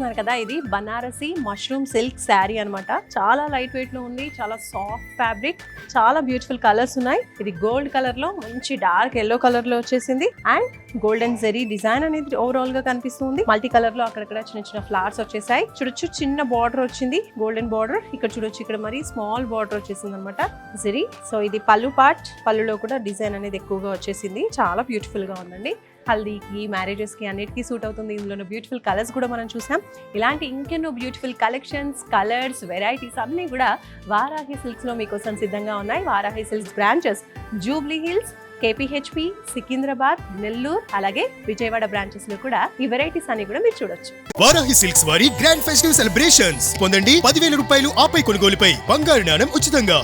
చూస్తున్నారు కదా, ఇది బనారసి మష్రూమ్ సిల్క్ శారీ అన్నమాట. చాలా లైట్ వెయిట్ లో ఉంది, చాలా సాఫ్ట్ ఫ్యాబ్రిక్, చాలా బ్యూటిఫుల్ కలర్స్ ఉన్నాయి. ఇది గోల్డ్ కలర్ లో మంచి డార్క్ ఎల్లో కలర్ లో వచ్చేసింది అండ్ గోల్డెన్ జెరీ డిజైన్ అనేది ఓవరాల్ గా కనిపిస్తుంది. మల్టీ కలర్ లో అక్కడక్కడ చిన్న చిన్న ఫ్లవర్స్ వచ్చేసాయి. చూడొచ్చు చిన్న బార్డర్ వచ్చింది, గోల్డెన్ బార్డర్. ఇక్కడ చూడొచ్చు, ఇక్కడ మరి స్మాల్ బార్డర్ వచ్చేసింది అనమాట జెరీ. సో ఇది పళ్ళు పార్ట్, పళ్ళులో కూడా డిజైన్ అనేది ఎక్కువగా వచ్చేసింది. చాలా బ్యూటిఫుల్ గా ఉందండి. హల్దీకి, మ్యారేజెస్ కి అన్నిటికీ సూట్ అవుతుంది. ఇందులో బ్యూటిఫుల్ కలర్స్ కూడా మనం చూసాం. ఇలాంటి ఇంకెన్నో బ్యూటిఫుల్ కలెక్షన్స్, కలర్స్, వెరైటీస్ అన్నీ కూడా వారాహి సిల్క్స్ లో మీకోసం సిద్ధంగా ఉన్నాయి. Varahi silks branches Jubilee hills, KPHP, Secunderabad, Nellore, అలాగే విజయవాడ బ్రాంచెస్ లో కూడా ఈ వెరైటీస్ అన్ని కూడా మీరు చూడొచ్చు. వారాహి సిల్క్స్ వారి గ్రాండ్ ఫెస్టివ్ సెలబ్రేషన్స్ పొందండి. 10,000 రూపాయలు ఆపై కొనుగోలుపై బంగారు నాణెం ఉచితంగా.